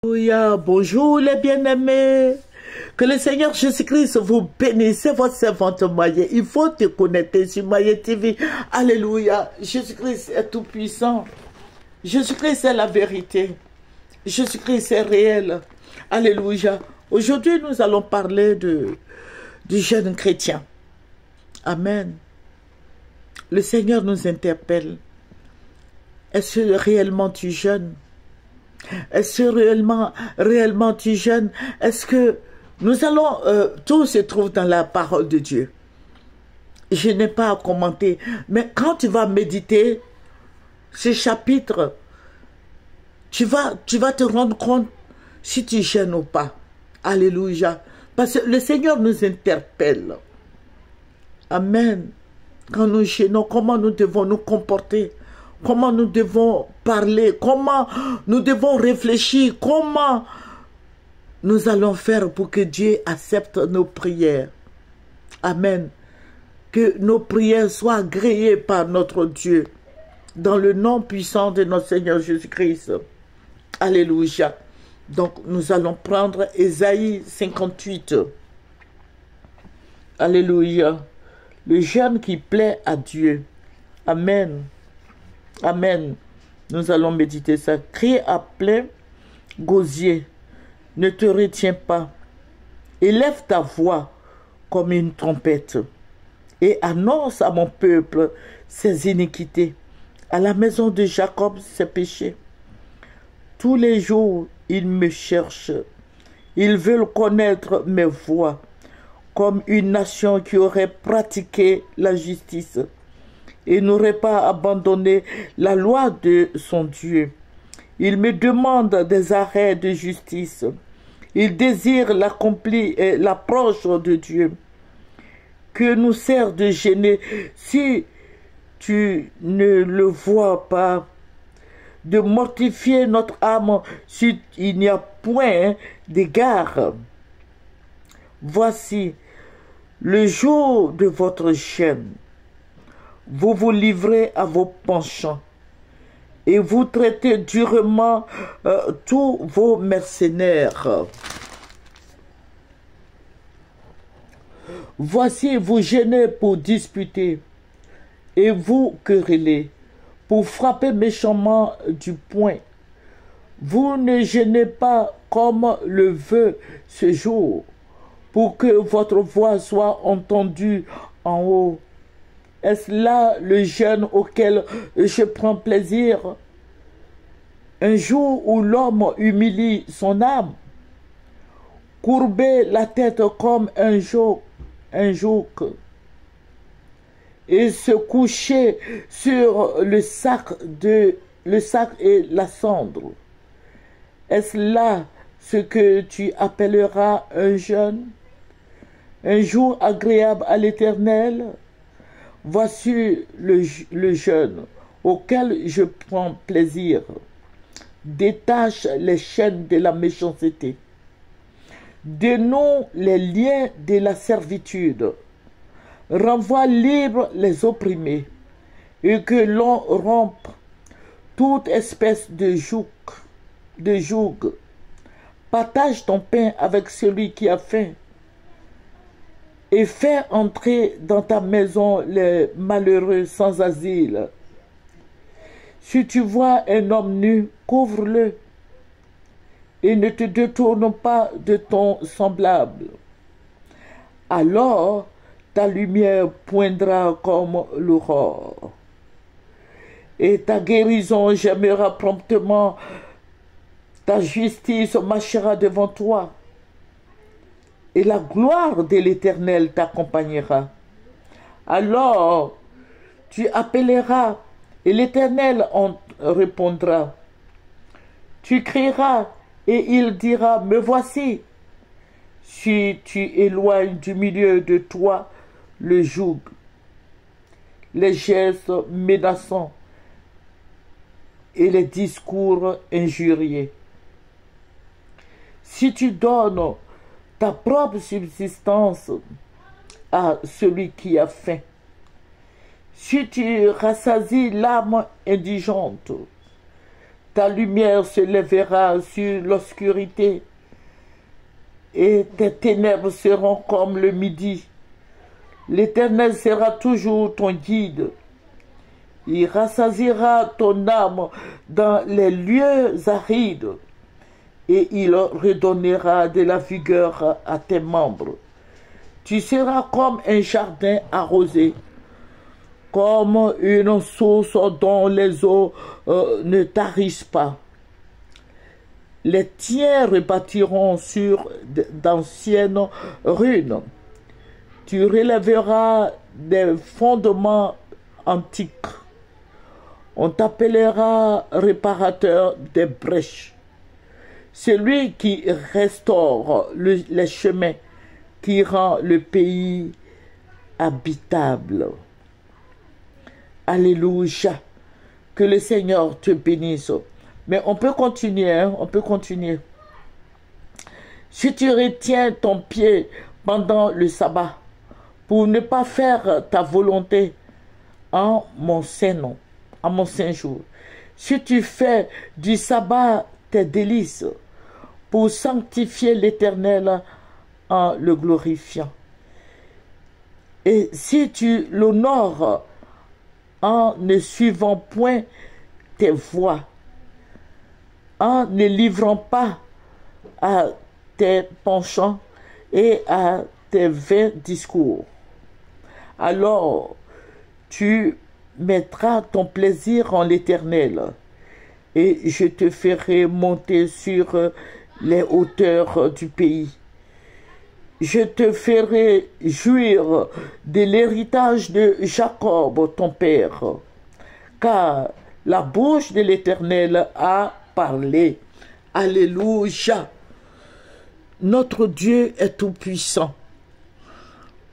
Alléluia. Bonjour les bien-aimés. Que le Seigneur Jésus-Christ vous bénisse. C'est votre servante Maye. Il faut te connecter sur Maye TV. Alléluia. Jésus-Christ est tout puissant. Jésus-Christ est la vérité. Jésus-Christ est réel. Alléluia. Aujourd'hui, nous allons parler du jeune chrétien. Amen. Le Seigneur nous interpelle. Est-ce que réellement tu jeûnes? Est-ce que réellement tu jeûnes? Est-ce que nous allons... tout se trouve dans la parole de Dieu. Je n'ai pas à commenter. Mais quand tu vas méditer ces chapitres, tu vas te rendre compte si tu jeûnes ou pas. Alléluia. Parce que le Seigneur nous interpelle. Amen. Quand nous jeûnons, comment nous devons nous comporter? Comment nous devons parler? Comment nous devons réfléchir? Comment nous allons faire pour que Dieu accepte nos prières? Amen. Que nos prières soient agréées par notre Dieu. Dans le nom puissant de notre Seigneur Jésus-Christ. Alléluia. Donc nous allons prendre Ésaïe 58. Alléluia. Le jeûne qui plaît à Dieu. Amen. Amen. Nous allons méditer ça. Crie à plein gosier. Ne te retiens pas. Élève ta voix comme une trompette. Et annonce à mon peuple ses iniquités. À la maison de Jacob ses péchés. Tous les jours, ils me cherchent. Ils veulent connaître mes voies. Comme une nation qui aurait pratiqué la justice et n'aurait pas abandonné la loi de son Dieu. Il me demande des arrêts de justice. Il désire l'approche de Dieu. Que nous sert de gêner si tu ne le vois pas, de mortifier notre âme s'il n'y a point d'égard. Voici le jour de votre jeûne. Vous vous livrez à vos penchants et vous traitez durement tous vos mercenaires. Voici, vous gênez pour disputer et vous querellez pour frapper méchamment du poing. Vous ne gênez pas comme le veut ce jour, pour que votre voix soit entendue en haut. Est-ce là le jeûne auquel je prends plaisir? Un jour où l'homme humilie son âme, courber la tête comme un joug, et se coucher sur le sac et la cendre. Est-ce là ce que tu appelleras un jeûne? Un jour agréable à l'Éternel? Voici le jeûne auquel je prends plaisir. Détache les chaînes de la méchanceté. Dénoue les liens de la servitude. Renvoie libre les opprimés. Et que l'on rompe toute espèce de joug. Partage ton pain avec celui qui a faim. Et fais entrer dans ta maison les malheureux sans asile. Si tu vois un homme nu, couvre-le. Et ne te détourne pas de ton semblable. Alors ta lumière poindra comme l'aurore. Et ta guérison germera promptement. Ta justice marchera devant toi. Et la gloire de l'Éternel t'accompagnera. Alors, tu appelleras, et l'Éternel en répondra. Tu crieras, et il dira, me voici. Si tu éloignes du milieu de toi le joug, les gestes menaçants et les discours injurieux. Si tu donnes ta propre subsistance à celui qui a faim. Si tu rassasies l'âme indigente, Ta lumière se lèvera sur l'obscurité et tes ténèbres seront comme le midi. L'Éternel sera toujours ton guide. Il rassasiera ton âme dans les lieux arides et il redonnera de la vigueur à tes membres. Tu seras comme un jardin arrosé, comme une source dont les eaux ne tarissent pas. Les tiens rebâtiront sur d'anciennes ruines. Tu relèveras des fondements antiques. On t'appellera réparateur des brèches. Celui qui restaure les chemins, qui rend le pays habitable. Alléluia. Que le Seigneur te bénisse. Mais on peut continuer, hein? On peut continuer. Si tu retiens ton pied pendant le sabbat, pour ne pas faire ta volonté en mon saint nom, en mon saint jour. Si tu fais du sabbat tes délices, pour sanctifier l'Éternel en le glorifiant. Et si tu l'honores en ne suivant point tes voies, en ne livrant pas à tes penchants et à tes vains discours, alors tu mettras ton plaisir en l'Éternel et je te ferai monter sur les hauteurs du pays. Je te ferai jouir de l'héritage de Jacob, ton père, car la bouche de l'Éternel a parlé. Alléluia. Notre Dieu est tout-puissant.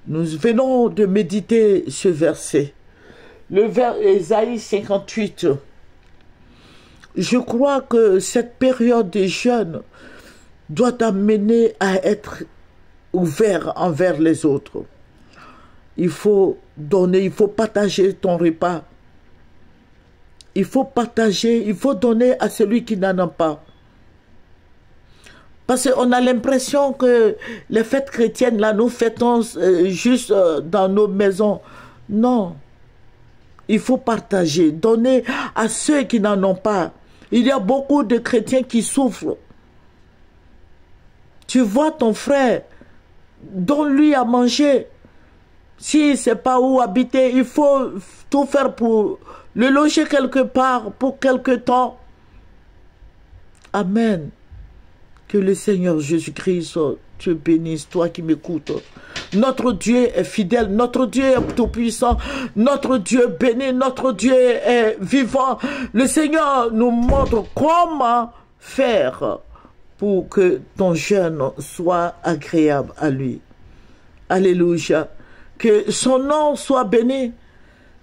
Nous venons de méditer ce verset. Le vers Ésaïe 58. Je crois que cette période de jeûne doit t'amener à être ouvert envers les autres. Il faut donner, il faut partager ton repas. Il faut partager, il faut donner à celui qui n'en a pas. Parce qu'on a l'impression que les fêtes chrétiennes, là, nous fêtons juste dans nos maisons. Non. Il faut partager, donner à ceux qui n'en ont pas. Il y a beaucoup de chrétiens qui souffrent. Tu vois ton frère, donne-lui à manger. S'il ne sait pas où habiter, il faut tout faire pour le loger quelque part, pour quelque temps. Amen. Que le Seigneur Jésus-Christ te bénisse, toi qui m'écoutes. Notre Dieu est fidèle, notre Dieu est tout-puissant, notre Dieu béni, notre Dieu est vivant. Le Seigneur nous montre comment faire pour que ton jeûne soit agréable à lui. Alléluia. Que son nom soit béni.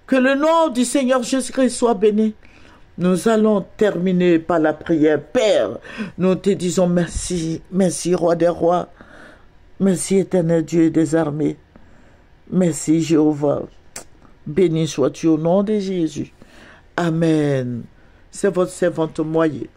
Que le nom du Seigneur Jésus-Christ soit béni. Nous allons terminer par la prière. Père, nous te disons merci. Merci, Roi des rois. Merci, éternel Dieu des armées. Merci, Jéhovah. Béni sois-tu au nom de Jésus. Amen. C'est votre servante Moyer.